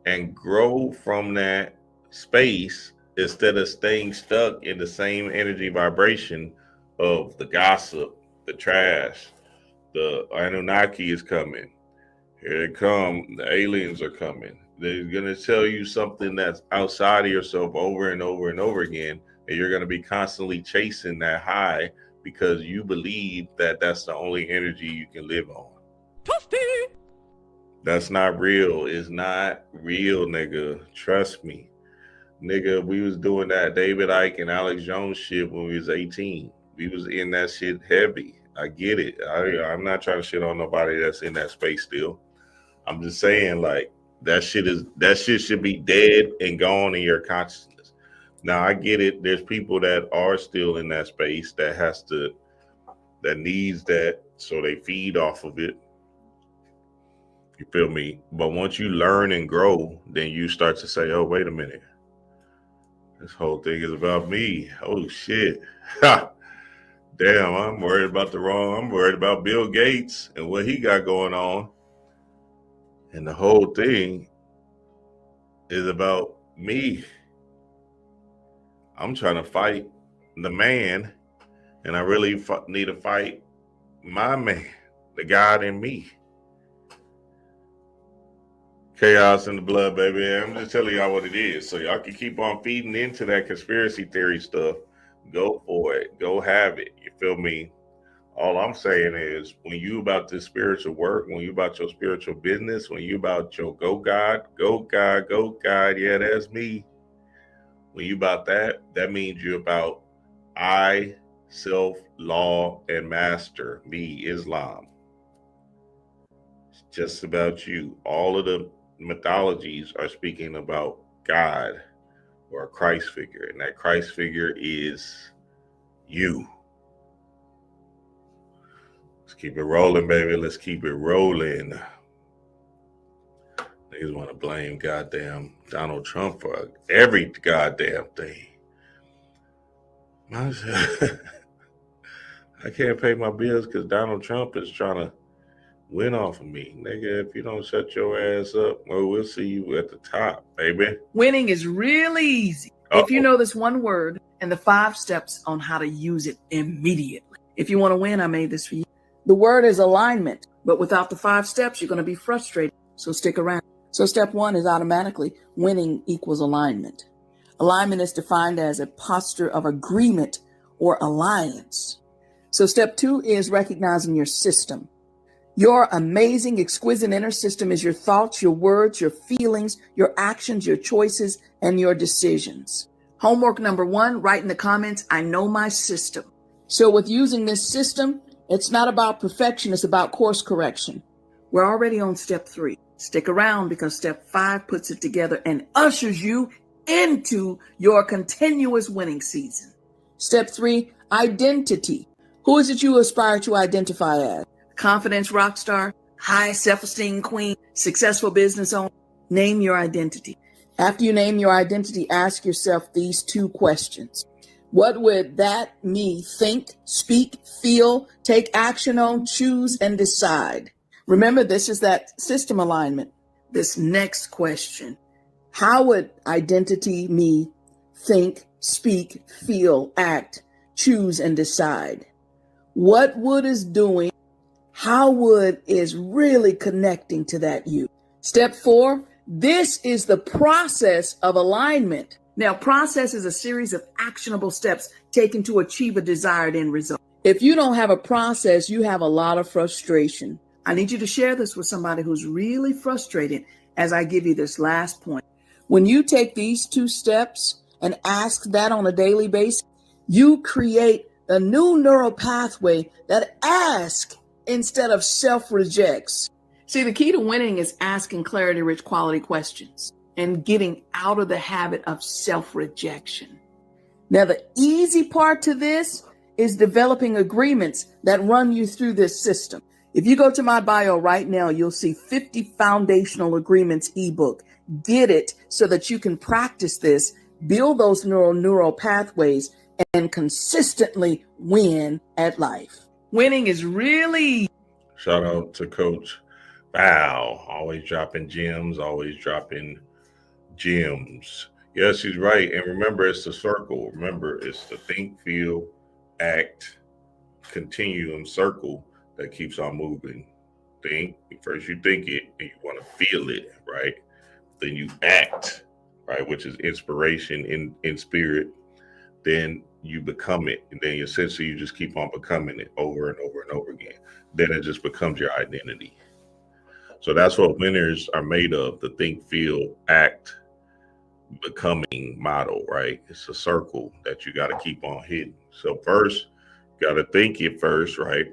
And grow from that space instead of staying stuck in the same energy vibration of the gossip, the trash, the Anunnaki is coming. Here they come. The aliens are coming. They're going to tell you something that's outside of yourself over and over and over again. And you're going to be constantly chasing that high because you believe that that's the only energy you can live on. Toasty! That's not real. It's not real, nigga. Trust me. Nigga, we was doing that David Icke and Alex Jones shit when we was 18. We was in that shit heavy. I get it. I'm not trying to shit on nobody that's in that space still. I'm just saying, like, that shit should be dead and gone in your consciousness. Now, I get it. There's people that are still in that space that needs that, so they feed off of it. You feel me? But once you learn and grow, then you start to say, oh, wait a minute. This whole thing is about me. Oh, shit. Damn, I'm worried about Bill Gates and what he got going on. And the whole thing is about me. I'm trying to fight the man, and I really need to fight my man, the God in me. Chaos in the blood, baby. I'm just telling y'all what it is. So y'all can keep on feeding into that conspiracy theory stuff. Go for it. Go have it. You feel me? All I'm saying is, when you about this spiritual work, when you about your spiritual business, when you about your go God, yeah, that's me. When you about that, that means you're about I, self, law, and master, me, Islam. It's just about you. All of the mythologies are speaking about God or a Christ figure, and that Christ figure is you. Let's keep it rolling, baby. Let's keep it rolling. Niggas want to blame goddamn Donald Trump for every goddamn thing. I can't pay my bills because Donald Trump is trying to win off of me. Nigga, if you don't shut your ass up, well, we'll see you at the top, baby. Winning is really easy. If you know this one word and the 5 steps on how to use it immediately. If you want to win, I made this for you. The word is alignment, but without the 5 steps, you're going to be frustrated. So stick around. So step 1 is automatically winning equals alignment. Alignment is defined as a posture of agreement or alliance. So step 2 is recognizing your system. Your amazing, exquisite inner system is your thoughts, your words, your feelings, your actions, your choices, and your decisions. Homework number 1, write in the comments, I know my system. So with using this system, it's not about perfection, it's about course correction. We're already on step 3. Stick around because step 5 puts it together and ushers you into your continuous winning season. Step 3, identity. Who is it you aspire to identify as? Confidence rock star, high self-esteem queen, successful business owner? Name your identity. After you name your identity, ask yourself these 2 questions. What would that me think, speak, feel, take action on, choose, and decide? Remember, this is that system alignment. This next question, how would identity me think, speak, feel, act, choose, and decide? What would is doing? How would is really connecting to that you? Step 4, this is the process of alignment. Now, process is a series of actionable steps taken to achieve a desired end result. If you don't have a process, you have a lot of frustration. I need you to share this with somebody who's really frustrated as I give you this last point. When you take these 2 steps and ask that on a daily basis, you create a new neural pathway that asks instead of self-rejects. See, the key to winning is asking clarity-rich quality questions and getting out of the habit of self-rejection. Now, the easy part to this is developing agreements that run you through this system. If you go to my bio right now, you'll see 50 Foundational Agreements ebook. Get it so that you can practice this, build those neural pathways, and consistently win at life. Winning is really... Shout out to Coach Val, always dropping gems, always dropping gems. Yes, she's right. And remember, it's the circle. Remember, it's the think, feel, act, continuum circle that keeps on moving. Think, first you think it and you want to feel it, right? Then you act, right? Which is inspiration in spirit. Then you become it. And then essentially you just keep on becoming it over and over and over again. Then it just becomes your identity. So that's what winners are made of, the think, feel, act, becoming model, right? It's a circle that you got to keep on hitting. So first, you got to think it first, right?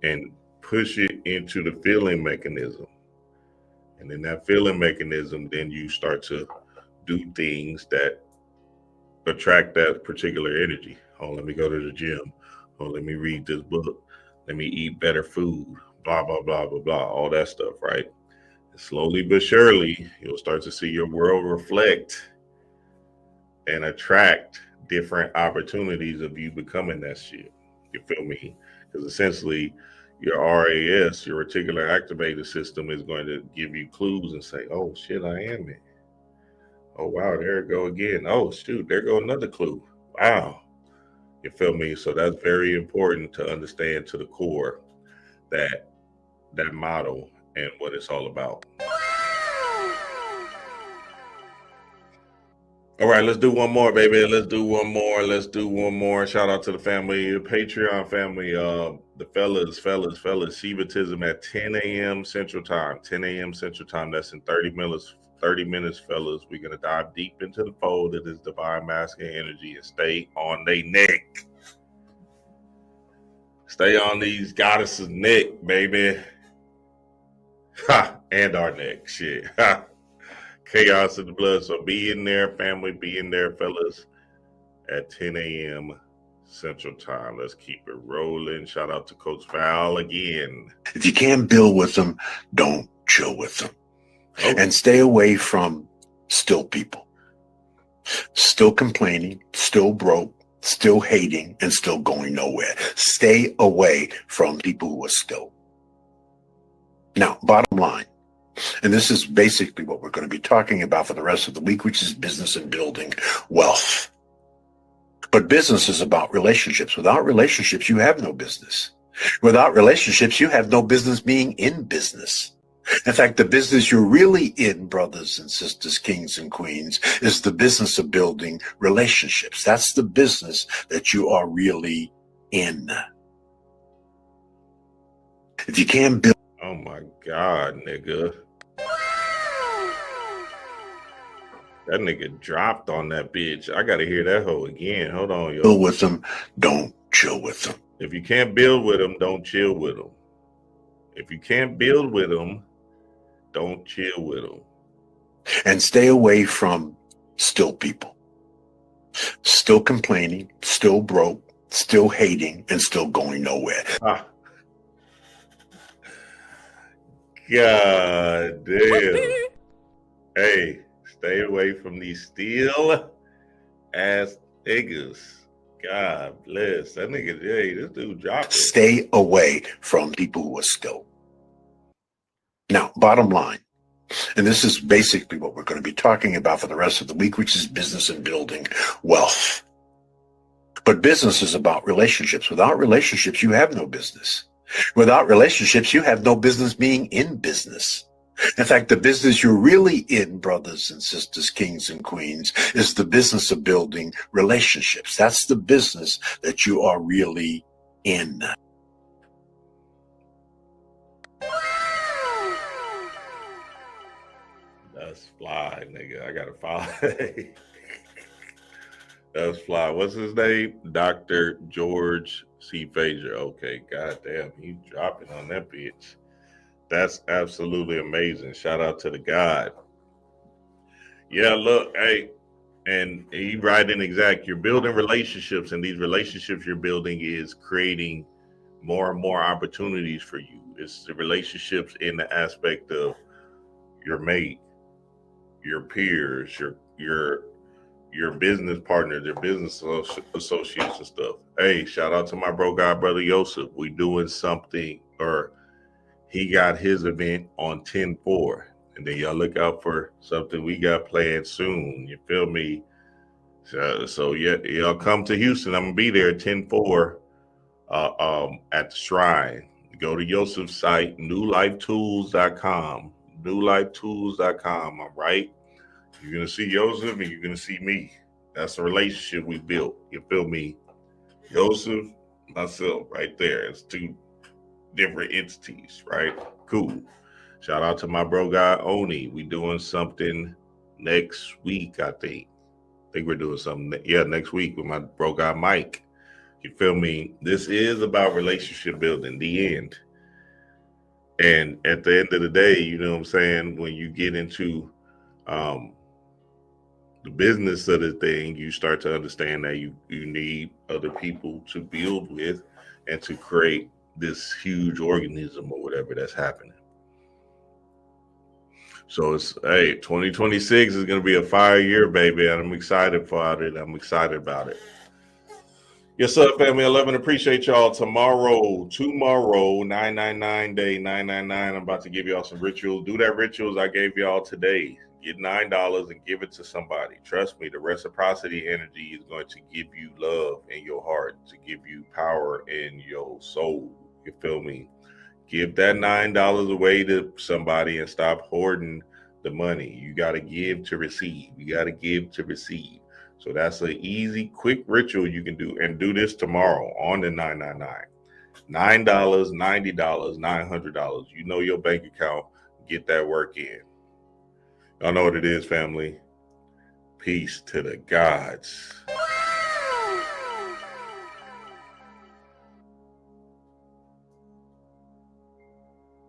And push it into the feeling mechanism. And in that feeling mechanism, then you start to do things that attract that particular energy. Oh, let me go to the gym. Oh, let me read this book. Let me eat better food. Blah, blah, blah, blah, blah. All that stuff, right? And slowly but surely, you'll start to see your world reflect and attract different opportunities of you becoming that shit. You feel me? Because essentially, your RAS, your reticular activator system, is going to give you clues and say, oh, shit, I am it. Oh, wow, there it go again. Oh, shoot, there go another clue. Wow. You feel me? So that's very important to understand to the core that model and what it's all about. All right, let's do one more, baby. Let's do one more. Shout out to the family, the Patreon family, the fellas, Shivatism at 10 a.m. Central Time. 10 a.m. Central Time. That's in 30 minutes, fellas. We're going to dive deep into the fold of this divine masculine energy and stay on their neck. Stay on these goddesses' neck, baby. Ha! And our neck. Shit. Ha! Chaos in the blood. So be in there, family. Be in there, fellas, at 10 a.m. Central Time. Let's keep it rolling. Shout out to Coach Val again. If you can't build with them, don't chill with them. Oh. And stay away from still people. Still complaining, still broke, still hating, and still going nowhere. Stay away from people who are still. Now, bottom line, and this is basically what we're going to be talking about for the rest of the week, which is business and building wealth. But business is about relationships. Without relationships, you have no business. Without relationships, you have no business being in business. In fact, the business you're really in, brothers and sisters, kings and queens, is the business of building relationships. That's the business that you are really in. If you can't build... Oh my God, nigga. That nigga dropped on that bitch. I gotta hear that hoe again. Hold on, yo. Build with them, don't chill with them. If you can't build with them, don't chill with them. If you can't build with them, don't chill with them. And stay away from still people. Still complaining, still broke, still hating, and still going nowhere. Ah. God damn. Hey, stay away from these steel ass niggas. God bless. That nigga, hey, this dude dropped it. Stay away from people who are still. Now, bottom line, and this is basically what we're going to be talking about for the rest of the week, which is business and building wealth. But business is about relationships. Without relationships, you have no business. Without relationships, you have no business being in business. In fact, the business you're really in, brothers and sisters, kings and queens, is the business of building relationships. That's the business that you are really in. That's fly, nigga. I gotta follow. That's fly. What's his name? Dr. George C. Frazier. Okay, goddamn, he's dropping on that bitch. That's absolutely amazing. Shout out to the God. Yeah, look, hey, and you right in exact. You're building relationships, and these relationships you're building is creating more and more opportunities for you. It's the relationships in the aspect of your mate, your peers, your business partners, your business associates and stuff. Hey, shout out to my bro guy, brother Yosef. We doing something, or he got his event on 10/4. And then y'all look out for something we got planned soon. You feel me? So yeah, y'all come to Houston. I'm gonna be there 10/4 at the Shrine. Go to Yosef's site, newlifetools.com. Newlifetools.com. All right. You're gonna see Yosef and you're gonna see me. That's a relationship we built. You feel me? Yosef, myself, right there. It's two different entities, right? Cool. Shout out to my bro guy Oni. We doing something next week, I think. We're doing something, next week with my bro guy Mike. You feel me? This is about relationship building, the end. And at the end of the day, you know what I'm saying, when you get into the business of the thing, you start to understand that you need other people to build with and to create this huge organism or whatever that's happening. So it's, hey, 2026 is going to be a fire year, baby. And I'm excited for it. I'm excited about it. Yes, sir, family. I love and appreciate y'all. Tomorrow, 999 day, 999. I'm about to give y'all some rituals. Do that rituals I gave y'all today. Get $9 and give it to somebody. Trust me, the reciprocity energy is going to give you love in your heart, to give you power in your soul. You feel me? Give that $9 away to somebody and stop hoarding the money. You got to give to receive. You got to give to receive. So that's an easy, quick ritual you can do, and do this tomorrow on the 999. $9, $90, $900. You know your bank account. Get that work in. Y'all know what it is, family. Peace to the gods.